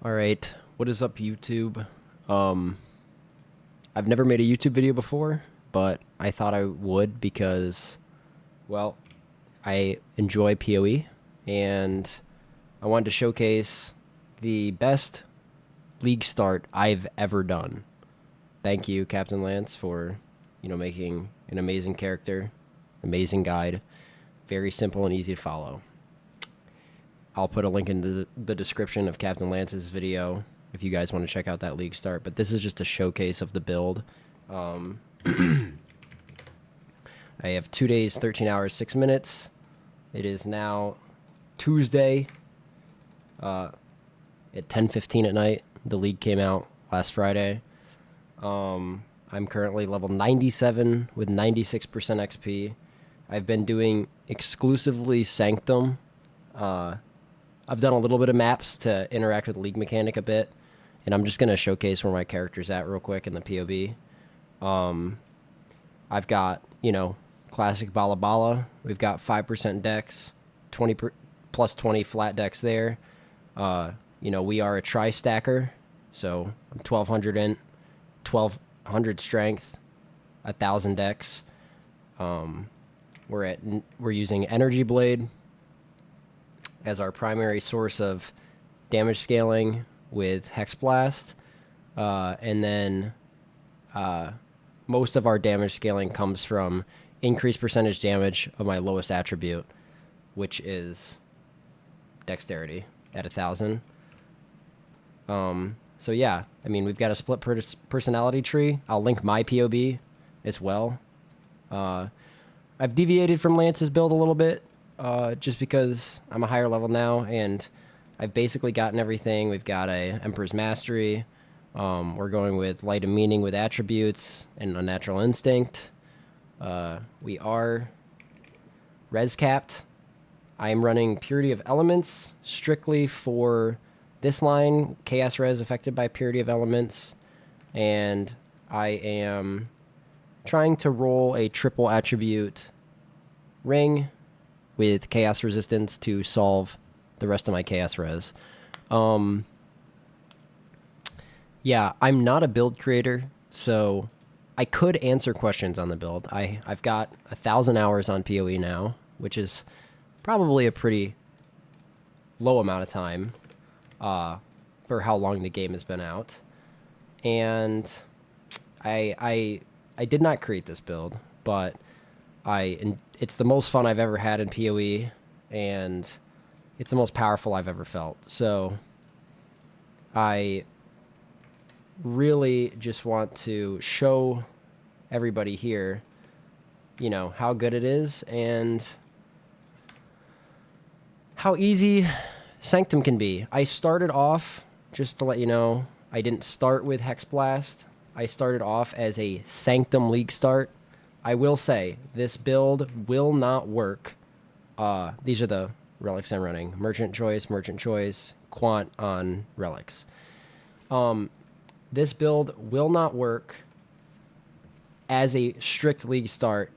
All right, what is up, YouTube? Um, I've never made a YouTube video before, but I thought I would because, well, I enjoy PoE, and I wanted to showcase the best league start I've ever done. Thank you, Captain Lance, for making an amazing character, amazing guide, very simple and easy to follow. I'll put a link in the description of Captain Lance's video if you guys want to check out that league start. But this is just a showcase of the build. Um, I have 2 days, 13 hours, 6 minutes. It is now Tuesday at 10:15 at night. The league came out last Friday. I'm currently level 97 with 96% XP. I've been doing exclusively Sanctum. I've done a little bit of maps to interact with the league mechanic a bit, and I'm just going to showcase where my character's at real quick in the POB. I've got, classic Bala Bala. We've got 5% dex, plus 20 flat dex there. We are a tri-stacker, so I'm 1200 int, 1200 strength, 1000 dex. We're using Energy Blade as our primary source of damage scaling with Hex Blast. And then most of our damage scaling comes from increased percentage damage of my lowest attribute, which is Dexterity at 1000. So yeah, I mean, we've got a split personality tree. I'll link my POB as well. I've deviated from Lance's build a little bit, just because I'm a higher level now, and I've basically gotten everything. We've got a Emperor's Mastery. We're going with Light and Meaning with attributes and Unnatural Instinct. We are res capped. I am running Purity of Elements strictly for this line, Chaos Res affected by Purity of Elements, and I am trying to roll a triple attribute ring with Chaos Resistance to solve the rest of my Chaos Res. Yeah, I'm not a build creator, so I could answer questions on the build. I've got 1,000 hours on PoE now, which is probably a pretty low amount of time for how long the game has been out. And I did not create this build, but it's the most fun I've ever had in PoE, and it's the most powerful I've ever felt. So I really just want to show everybody here, how good it is and how easy Sanctum can be. I started off, just to let you know, I didn't start with Hex Blast. I started off as a Sanctum League start. I will say, this build will not work. These are the relics I'm running. Merchant Choice, Quant on relics. This build will not work as a strict league start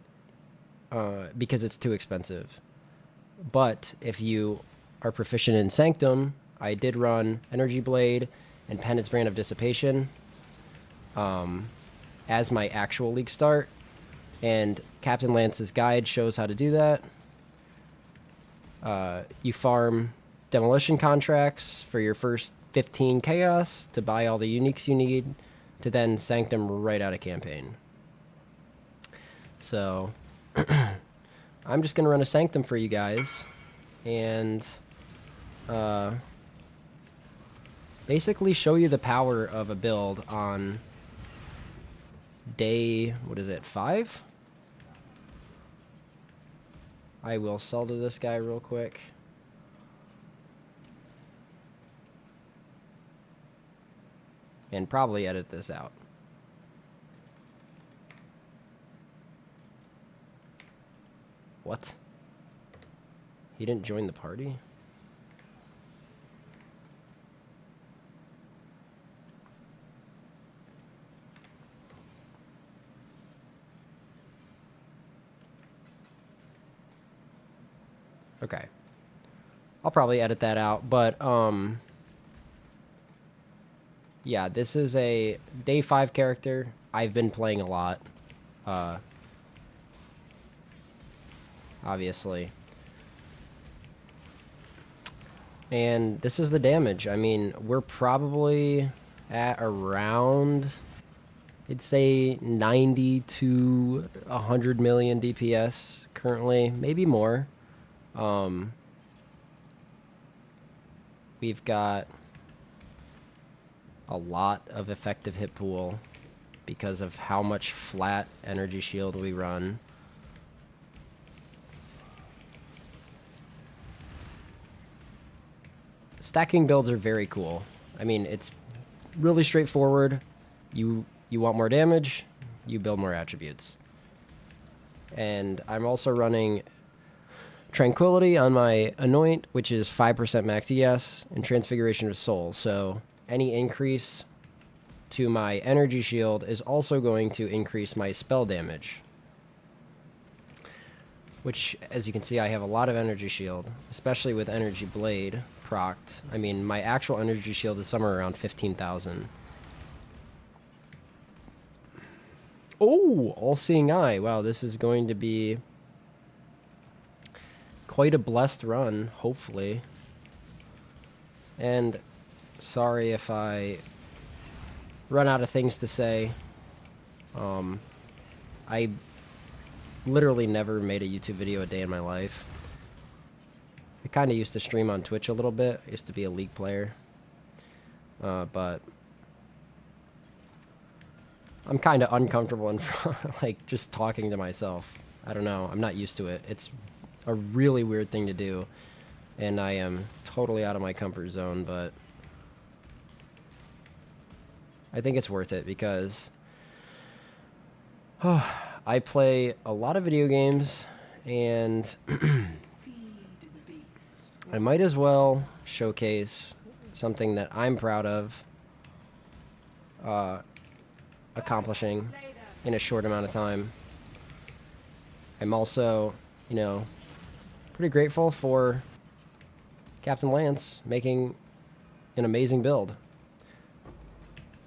because it's too expensive. But if you are proficient in Sanctum, I did run Energy Blade and Penance Brand of Dissipation as my actual league start. And Captain Lance's guide shows how to do that. You farm demolition contracts for your first 15 chaos to buy all the uniques you need to then Sanctum right out of campaign. So I'm just going to run a Sanctum for you guys and basically show you the power of a build on day, 5? I will sell to this guy real quick. And probably edit this out. What? He didn't join the party? Okay. I'll probably edit that out, but Yeah, this is a day 5 character. I've been playing a lot. Obviously. And this is the damage. I mean, we're probably at around, I'd say 90 to 100 million DPS currently, maybe more. We've got a lot of effective hit pool because of how much flat energy shield we run. Stacking builds are very cool. I mean, it's really straightforward. You want more damage, you build more attributes. And I'm also running Tranquility on my Anoint, which is 5% max ES, and Transfiguration of Soul. So any increase to my energy shield is also going to increase my spell damage. Which, as you can see, I have a lot of energy shield, especially with Energy Blade procced. I mean, my actual energy shield is somewhere around 15,000. Oh, All-Seeing Eye. Wow, this is going to be quite a blessed run, hopefully. And sorry if I run out of things to say. I literally never made a YouTube video a day in my life. I kind of used to stream on Twitch a little bit. I used to be a League player. But I'm kind of uncomfortable in front, like, just talking to myself. I don't know. I'm not used to it. It's a really weird thing to do. And I am totally out of my comfort zone, but I think it's worth it because I play a lot of video games, and I might as well showcase something that I'm proud of accomplishing in a short amount of time. I'm also, you know, pretty grateful for Captain Lance making an amazing build.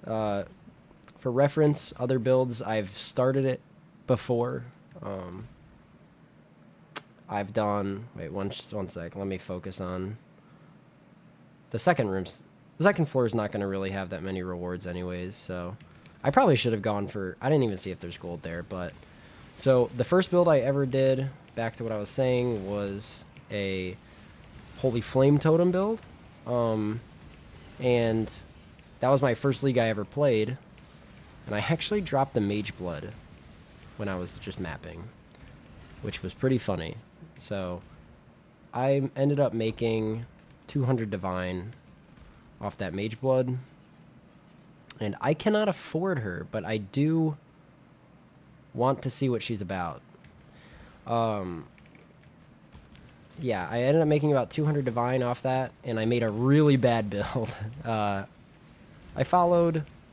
For reference, other builds, I've started it before. I've done... Wait, one sec. Let me focus on... The second rooms... The second floor is not going to really have that many rewards anyways, so... I probably should have gone for... I didn't even see if there's gold there, but... So, the first build I ever did, back to what I was saying, was a Holy Flame Totem build. And that was my first league I ever played. And I actually dropped the Mage Blood when I was just mapping, which was pretty funny. So I ended up making 200 Divine off that Mage Blood. And I cannot afford her, but I do want to see what she's about. Yeah, I ended up making about 200 Divine off that, and I made a really bad build. I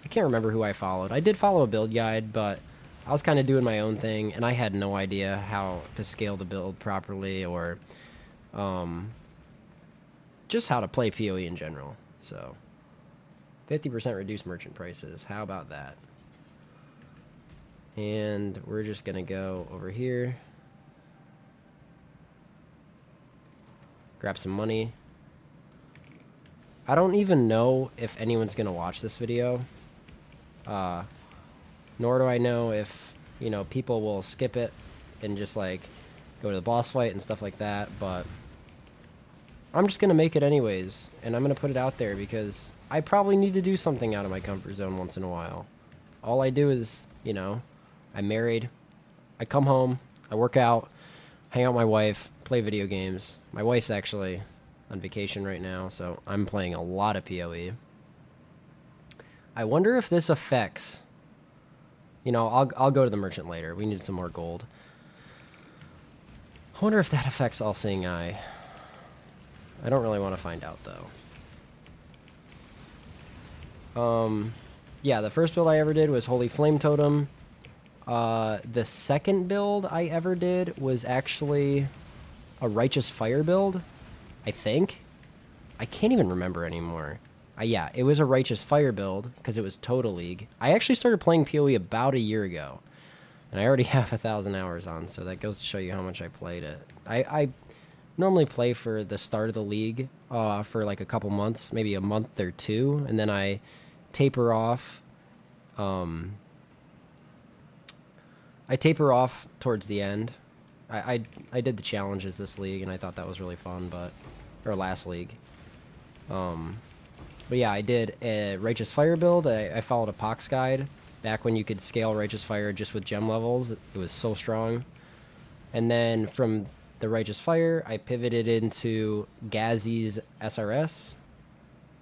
can't remember who I followed. I did follow a build guide, but I was kind of doing my own thing, and I had no idea how to scale the build properly, or just how to play PoE in general. So 50% reduced merchant prices. How about that? And we're just going to go over here. Grab some money. I don't even know if anyone's going to watch this video. Nor do I know if, you know, people will skip it and just, like, go to the boss fight and stuff like that. But I'm just going to make it anyways. And I'm going to put it out there because I probably need to do something out of my comfort zone once in a while. All I do is, you know, I'm married. I come home. I work out. Hang out with my wife. Play video games. My wife's actually on vacation right now, so I'm playing a lot of PoE. I wonder if this affects... You know, I'll go to the merchant later. We need some more gold. I wonder if that affects All-Seeing Eye. I don't really want to find out, though. Yeah, the first build I ever did was Holy Flame Totem. The second build I ever did was actually a Righteous Fire build, I think. I can't even remember anymore. Yeah, it was a Righteous Fire build because it was Total League. I actually started playing PoE about a year ago, and I already have 1,000 hours on, so that goes to show you how much I played it. I normally play for the start of the league for like a couple months, maybe a month or two, and then I taper off. I taper off towards the end. I did the challenges this league, and I thought that was really fun, or last league. But yeah, I did a Righteous Fire build. I followed a Pox guide back when you could scale Righteous Fire just with gem levels. It was so strong. And then from the Righteous Fire, I pivoted into Gazi's SRS.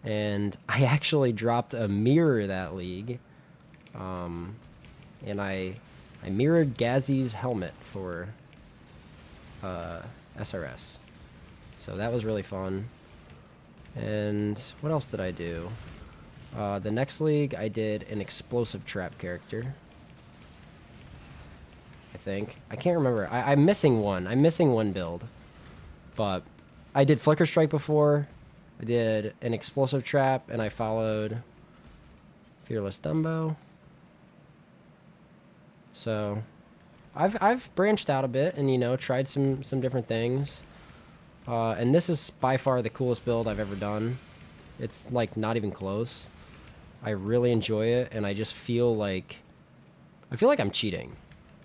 And I actually dropped a mirror that league. And I mirrored Gazi's helmet for SRS. So that was really fun. And what else did I do? The next league, I did an explosive trap character. I think. I can't remember. I'm missing one. I'm missing one build. But I did Flicker Strike before. I did an explosive trap, and I followed Fearless Dumbo. So I've branched out a bit and, you know, tried some different things. And this is by far the coolest build I've ever done. It's like not even close. I really enjoy it, and I just feel like I'm cheating.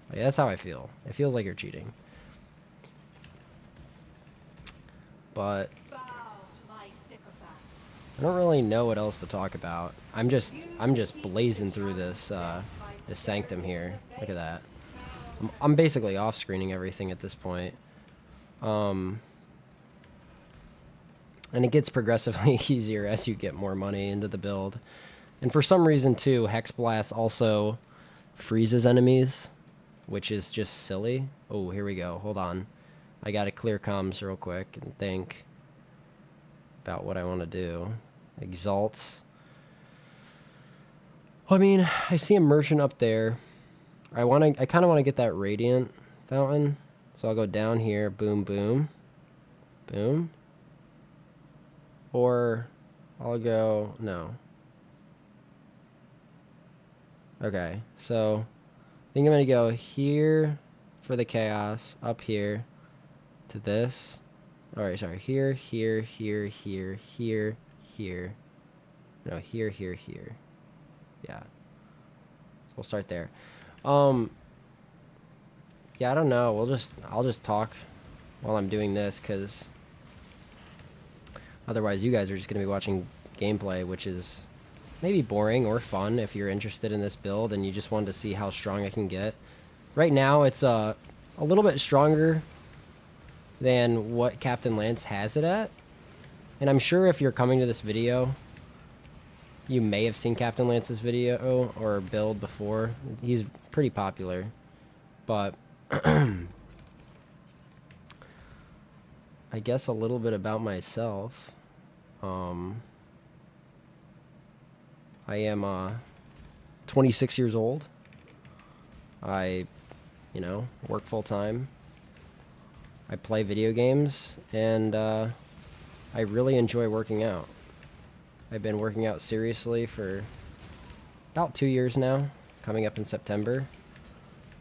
Like, that's how I feel. It feels like you're cheating. But I don't really know what else to talk about. I'm just blazing through this this Sanctum here. Look at that. I'm basically off-screening everything at this point. And it gets progressively easier as you get more money into the build. And for some reason, too, Hex Blast also freezes enemies, which is just silly. Oh, here we go. Hold on. I gotta clear comms real quick and think about what I want to do. Exalts. I mean, I see a merchant up there. I kind of want to get that Radiant Fountain. So I'll go down here. Boom, boom. Boom. Or I'll go... No. Okay, so I think I'm going to go here for the Chaos. Up here to this. Alright, sorry. Here, here, here, here, here, here. No, here, here, here. Yeah. We'll start there. Yeah, I don't know. I'll just talk while I'm doing this, because otherwise you guys are just going to be watching gameplay, which is maybe boring or fun if you're interested in this build and you just wanted to see how strong I can get. Right now, it's a little bit stronger than what Captain Lance has it at. And I'm sure if you're coming to this video, you may have seen Captain Lance's video or build before. He's pretty popular. But I guess a little bit about myself. I am 26 years old. I, you know, work full time. I play video games, and I really enjoy working out. I've been working out seriously for about 2 years now, coming up in September,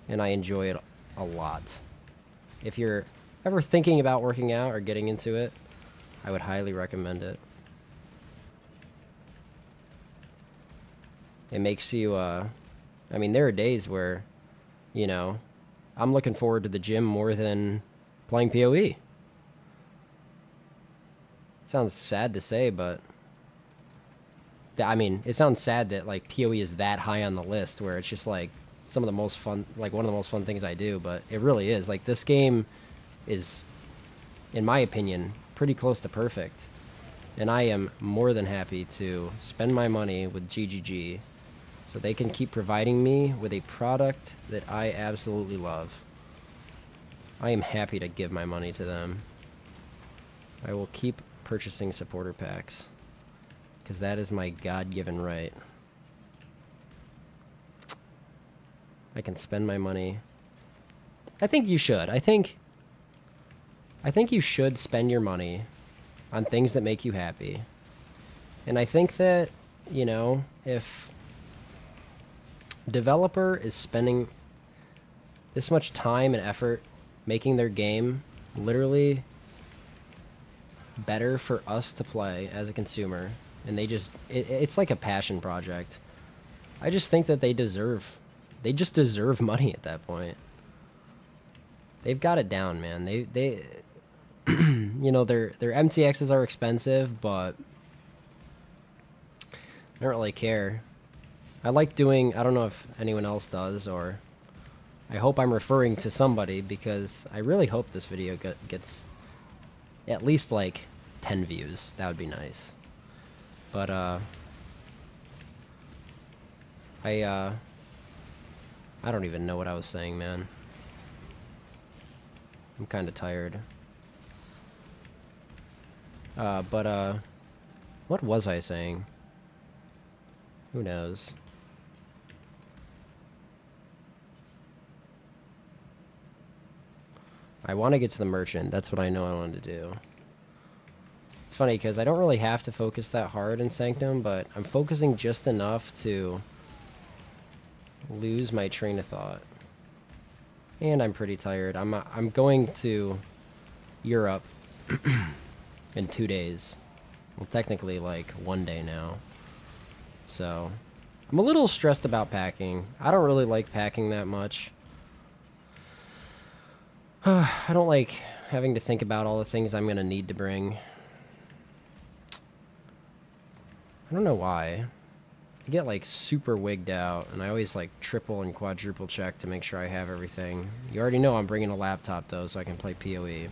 and I enjoy it a lot. If you're ever thinking about working out or getting into it, I would highly recommend it. It makes you, I mean, there are days where, you know, I'm looking forward to the gym more than playing PoE. Sounds sad to say, but I mean, it sounds sad that like PoE is that high on the list where it's just like some of the most fun, like one of the most fun things I do, but it really is. Like, this game is, in my opinion, pretty close to perfect. And I am more than happy to spend my money with GGG so they can keep providing me with a product that I absolutely love. I am happy to give my money to them. I will keep purchasing supporter packs, because that is my God-given right. I can spend my money. I think you should. I think you should spend your money on things that make you happy. And I think that, you know, if developer is spending this much time and effort making their game literally better for us to play as a consumer, and they just it's like a passion project, I just think that they just deserve money at that point. They've got it down, man. They you know, their MTXs are expensive, but I don't really care. I like doing, I don't know if anyone else does, or I hope I'm referring to somebody, because I really hope this video gets at least like 10 views. That would be nice. But I don't even know what I was saying, man. I'm kind of tired. But what was I saying? Who knows? I want to get to the merchant. That's what I know I wanted to do. It's funny because I don't really have to focus that hard in Sanctum, but I'm focusing just enough to lose my train of thought. And I'm pretty tired. I'm going to Europe in 2 days. Well, technically like 1 day now. So I'm a little stressed about packing. I don't really like packing that much. I don't like having to think about all the things I'm going to need to bring. I don't know why. I get like super wigged out, and I always like triple and quadruple check to make sure I have everything. You already know I'm bringing a laptop though, so I can play PoE.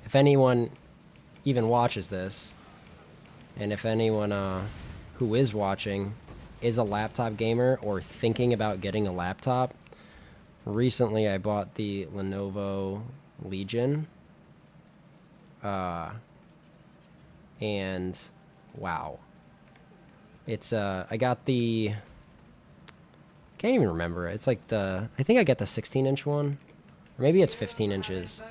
If anyone even watches this, and if anyone who is watching is a laptop gamer or thinking about getting a laptop, recently I bought the Lenovo Legion. And wow. It's I got the, can't even remember. It's like the, I think I got the 16-inch one, or maybe it's 15 inches,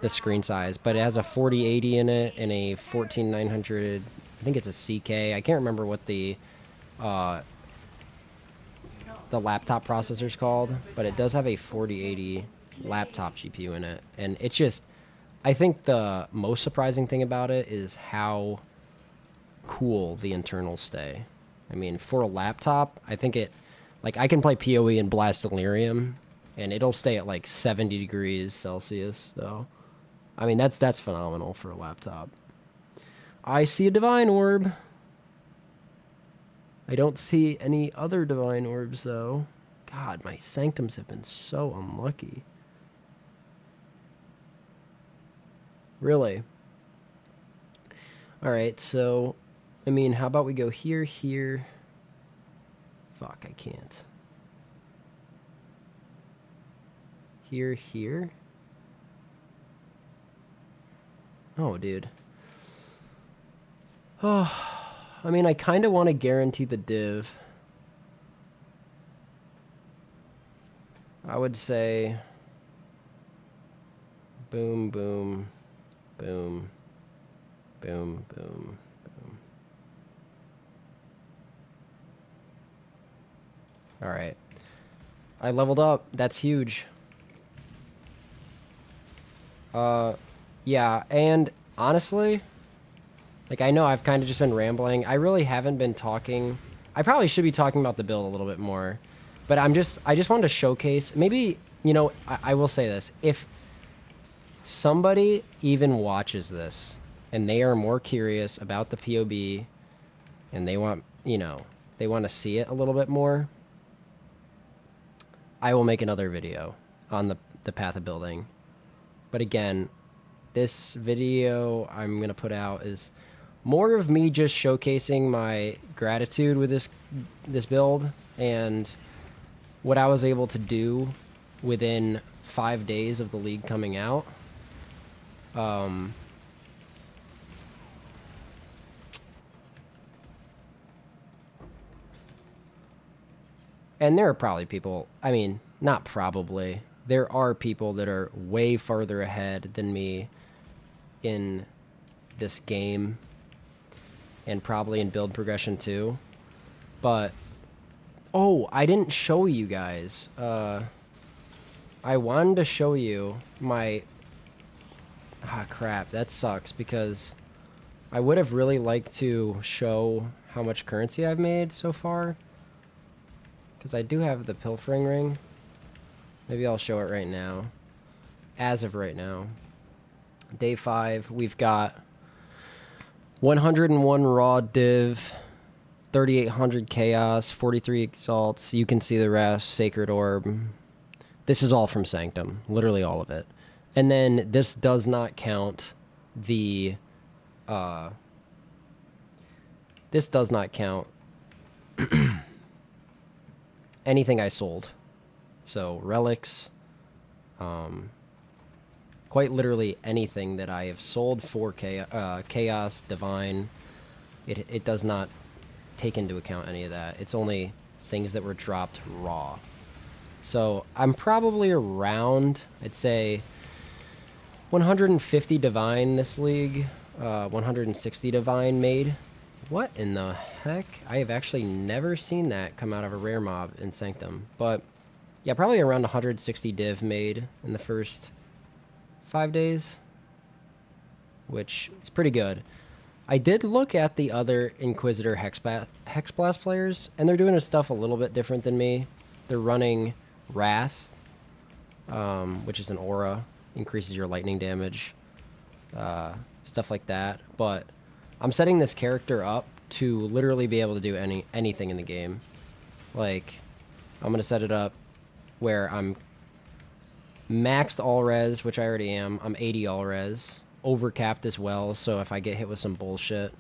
the screen size, but it has a 4080 in it and a 14900. I think it's a CK. I can't remember what the laptop processor's called, but it does have a 4080 laptop GPU in it, and it's just, I think the most surprising thing about it is how cool the internals stay. I mean, for a laptop, I think it, like, I can play PoE and Blast Delirium, and it'll stay at like 70 degrees Celsius. So, I mean, that's phenomenal for a laptop. I see a divine orb. I don't see any other divine orbs, though. God, my sanctums have been so unlucky. Really? Alright, so, I mean, how about we go here, here. Fuck, I can't. Here, here. Oh, dude. Oh, I mean, I kind of want to guarantee the div. I would say boom, boom, boom, boom, boom, boom. All right. I leveled up. That's huge. Yeah, and honestly, like, I know I've kind of just been rambling. I really haven't been talking. I probably should be talking about the build a little bit more, but I just wanted to showcase, maybe, you know, I will say this. If somebody even watches this and they are more curious about the POB and they want, you know, they want to see it a little bit more, I will make another video on the path of building. But again, this video I'm going to put out is more of me just showcasing my gratitude with this build and what I was able to do within 5 days of the league coming out. And there are probably people, I mean, not probably, there are people that are way farther ahead than me in this game. and probably in build progression too. But oh, I didn't show you guys. I wanted to show you my... Ah, crap. That sucks because I would have really liked to show how much currency I've made so far. Because I do have the pilfering ring. Maybe I'll show it right now. As of right now. Day 5, we've got 101 raw div, 3,800 chaos, 43 exalts. You can see the rest. Sacred orb. This is all from Sanctum. Literally all of it. And then this does not count the... this does not count anything I sold. So relics, quite literally anything that I have sold for chaos, divine, it does not take into account any of that. It's only things that were dropped raw. So I'm probably around, I'd say, 150 divine this league, 160 divine made. What in the heck? I have actually never seen that come out of a rare mob in Sanctum. But yeah, probably around 160 div made in the first 5 days, which is pretty good. I did look at the other Inquisitor Hexblast players, and they're doing stuff a little bit different than me. They're running Wrath, which is an aura, increases your lightning damage, stuff like that. But I'm setting this character up to literally be able to do anything in the game. Like, I'm going to set it up where I'm maxed all res, which I already am. I'm 80 all res, overcapped as well, so if I get hit with some bullshit,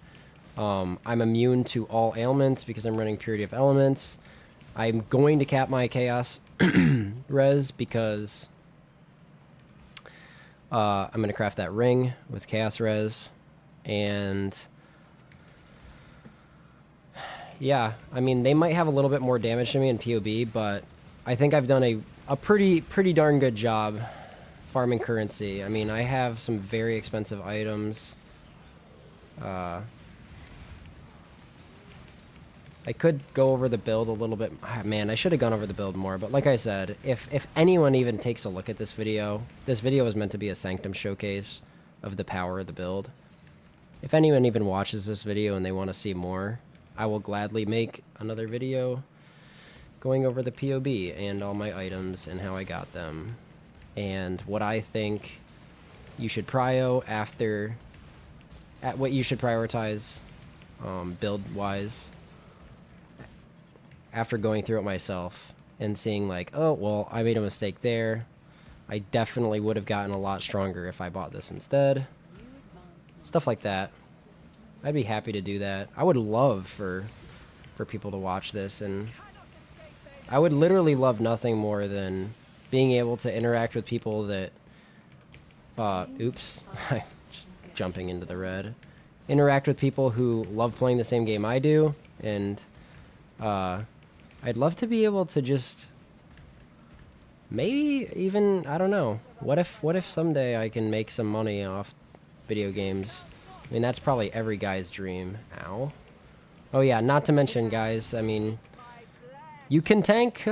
I'm immune to all ailments because I'm running Purity of Elements. I'm going to cap my chaos res because I'm going to craft that ring with chaos res. And yeah, I mean, they might have a little bit more damage to me in POB, but I think I've done a pretty darn good job farming currency. I mean, I have some very expensive items. I could go over the build a little bit. Man, I should have gone over the build more, but like I said, if anyone even takes a look at this video is meant to be a Sanctum showcase of the power of the build. If anyone even watches this video and they want to see more, I will gladly make another video going over the POB and all my items and how I got them and what I think you should prio what you should prioritize build-wise after going through it myself and seeing like, oh, well, I made a mistake there. I definitely would have gotten a lot stronger if I bought this instead. Stuff like that. I'd be happy to do that. I would love for people to watch this, and I would literally love nothing more than being able to interact with people that oops, just jumping into the red. Interact with people who love playing the same game I do, and I'd love to be able to just maybe even, I don't know, what if someday I can make some money off video games? I mean, that's probably every guy's dream. Ow. Oh yeah, not to mention, guys, I mean, you can tank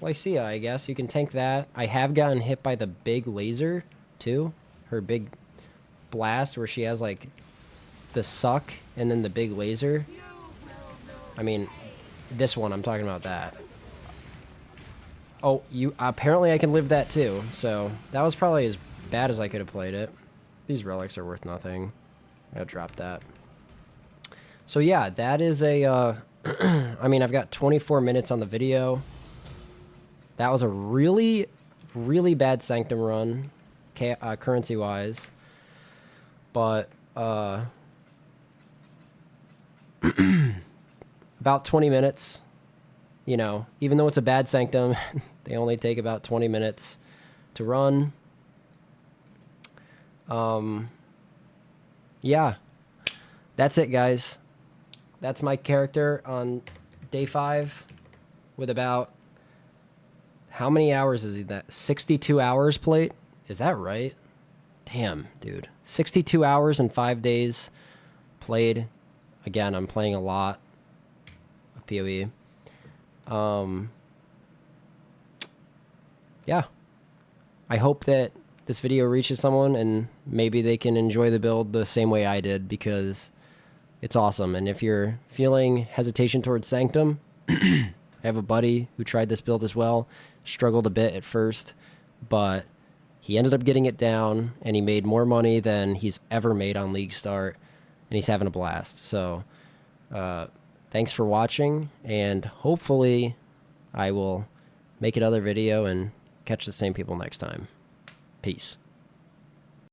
Lycia, I guess. You can tank that. I have gotten hit by the big laser, too. Her big blast where she has, like, the suck and then the big laser. I mean, this one, I'm talking about that. Oh, apparently I can live that, too. So, that was probably as bad as I could have played it. These relics are worth nothing. I gotta drop that. So, yeah, that is a, I mean, I've got 24 minutes on the video. That was a really, really bad Sanctum run, currency-wise. But, about 20 minutes. You know, even though it's a bad Sanctum, they only take about 20 minutes to run. Yeah. That's it, guys. That's my character on day 5 with about... How many hours is he that? 62 hours plate? Is that right? Damn, dude. 62 hours in 5 days. played. Again, I'm playing a lot of PoE. Yeah. I hope that this video reaches someone and maybe they can enjoy the build the same way I did, because it's awesome. And if you're feeling hesitation towards Sanctum, I have a buddy who tried this build as well, struggled a bit at first, but he ended up getting it down, and he made more money than he's ever made on League Start, and he's having a blast. So thanks for watching, and hopefully I will make another video and catch the same people next time. Peace.